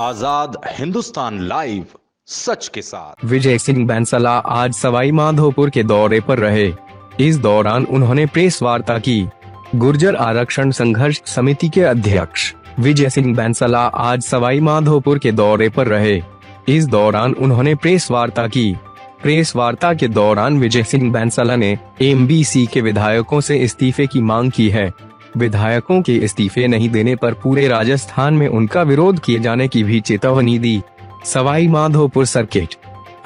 आजाद Hindustan live, सच के साथ। विजय सिंह बैंसला आज सवाई माधोपुर के दौरे पर रहे। इस दौरान उन्होंने प्रेस वार्ता की। गुर्जर आरक्षण संघर्ष समिति के अध्यक्ष विजय सिंह बैंसला आज सवाई माधोपुर के दौरे पर रहे। इस दौरान उन्होंने प्रेस वार्ता की। प्रेस वार्ता के दौरान विजय सिंह बैंसला ने एमबीसी के विधायकों से इस्तीफे की मांग की है। विधायकों के इस्तीफे नहीं देने पर पूरे राजस्थान में उनका विरोध किए जाने की भी चेतावनी दी। Sawai Madhopur circuit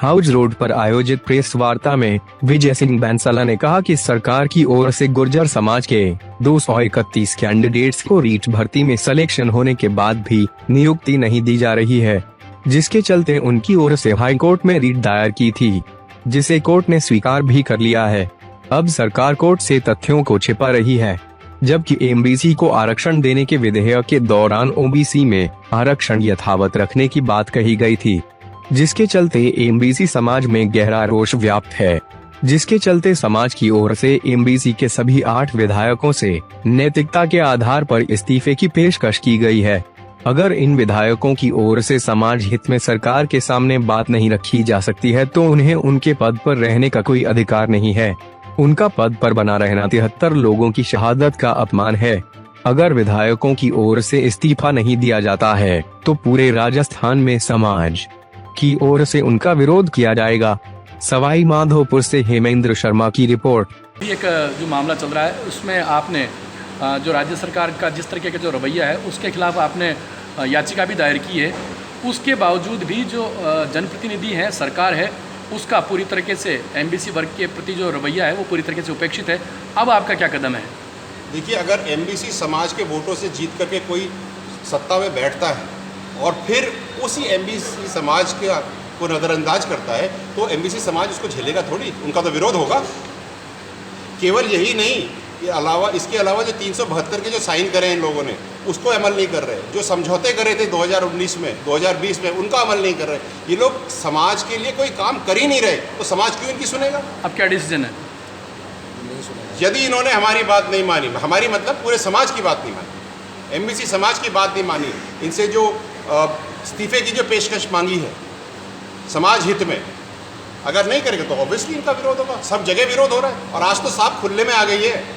house road पर आयोजित प्रेस वार्ता में विजय सिंह बैंसला ने कहा कि सरकार की ओर से गुर्जर समाज के 231 कैंडिडेट्स को रीट भर्ती में सिलेक्शन होने के बाद भी नियुक्ति नहीं दी जा रही है, जिसके चलते उनकी ओर से हाई कोर्ट में रीट दायर की थी, जिसे कोर्ट ने स्वीकार भी कर लिया है। अब सरकार कोर्ट से तथ्यों को छिपा रही है, जबकि एमबीसी को आरक्षण देने के विधेयक के दौरान ओबीसी में आरक्षण यथावत रखने की बात कही गई थी, जिसके चलते एमबीसी समाज में गहरा रोष व्याप्त है, जिसके चलते समाज की ओर से एमबीसी के सभी 8 विधायकों से नैतिकता के आधार पर इस्तीफे की पेशकश की गई है। अगर इन विधायकों की ओर से समाज हित में सरकार के सामने बात नहीं रखी जा सकती है तो उन्हें उनके पद पर रहने का कोई अधिकार नहीं है। उनका पद पर बना रहना 73 लोगों की शहादत का अपमान है। अगर विधायकों की ओर से इस्तीफा नहीं दिया जाता है तो पूरे राजस्थान में समाज की ओर से उनका विरोध किया जाएगा। सवाई माधोपुर से हेमेंद्र शर्मा की रिपोर्ट। एक जो मामला चल रहा है उसमें आपने जो राज्य सरकार का जिस तरीके का जो रवैया है उसके खिलाफ आपने याचिका भी दायर की है। उसके बावजूद भी जो जनप्रतिनिधि है, सरकार है, उसका पूरी तरीके से एमबीसी वर्ग के प्रति जो रवैया है वो पूरी तरीके से उपेक्षित है। अब आपका क्या कदम है? देखिए, अगर एमबीसी समाज के वोटों से जीत करके कोई सत्ता में बैठता है और फिर उसी एमबीसी समाज को नज़रअंदाज करता है तो एमबीसी समाज उसको झेलेगा थोड़ी, उनका तो विरोध होगा। केवल यही नहीं, इसके अलावा जो 372 के जो साइन करे इन लोगों ने उसको अमल नहीं कर रहे। जो समझौते करे थे 2019 में, 2020 में, उनका अमल नहीं कर रहे। ये लोग समाज के लिए कोई काम कर ही नहीं रहे तो समाज क्यों इनकी सुनेगा? अब क्या डिसीजन है? यदि इन्होंने हमारी बात नहीं मानी, हमारी मतलब पूरे समाज की बात नहीं मानी, एमबीसी समाज की बात नहीं मानी, इनसे जो इस्तीफे की जो पेशकश मांगी है समाज हित में, अगर नहीं करेंगे तो ऑब्वियसली इनका विरोध होगा। सब जगह विरोध हो रहा है और आज तो साफ खुले में आ गई है।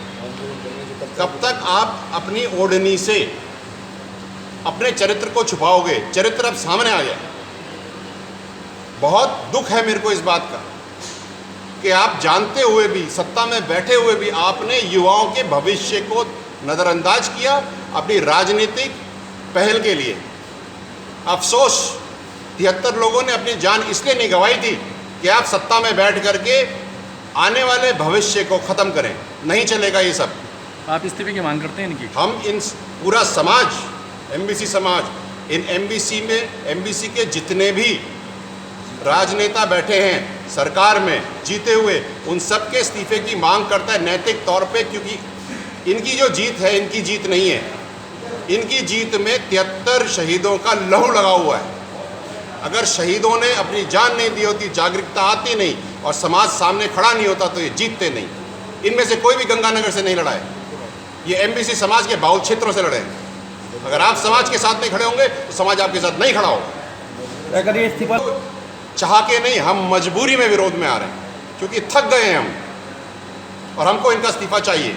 कब तक आप अपनी ओढ़नी से अपने चरित्र को छुपाओगे? चरित्र अब सामने आ गया। बहुत दुख है मेरे को इस बात का कि आप जानते हुए भी, सत्ता में बैठे हुए भी, आपने युवाओं के भविष्य को नज़रअंदाज किया अपनी राजनीतिक पहल के लिए। अफसोस 73 लोगों ने अपनी जान इसलिए नहीं गंवाई थी कि आप सत्ता में बैठ करके आने वाले भविष्य को ख़त्म करें। नहीं चलेगा ये सब। आप इस्तीफे की मांग करते हैं इनकी? हम इन पूरा समाज, एमबीसी समाज, इन एमबीसी में, एमबीसी के जितने भी राजनेता बैठे हैं सरकार में जीते हुए, उन सब के इस्तीफे की मांग करता है नैतिक तौर पे, क्योंकि इनकी जो जीत है इनकी जीत नहीं है। इनकी जीत में 73 शहीदों का लहू लगा हुआ है। अगर शहीदों ने अपनी जान नहीं दी होती, जागरूकता आती नहीं और समाज सामने खड़ा नहीं होता तो ये जीतते नहीं। इनमें से कोई भी गंगानगर से नहीं लड़ा है, ये एमबीसी समाज के बाहुल क्षेत्रों से लड़े हैं। अगर आप समाज के साथ नहीं खड़े होंगे तो समाज आपके साथ नहीं खड़ा होगा। अगर ये इस्तीफा चाह के नहीं, हम मजबूरी में विरोध में आ रहे हैं क्योंकि थक गए हैं हम, और हमको इनका इस्तीफा चाहिए।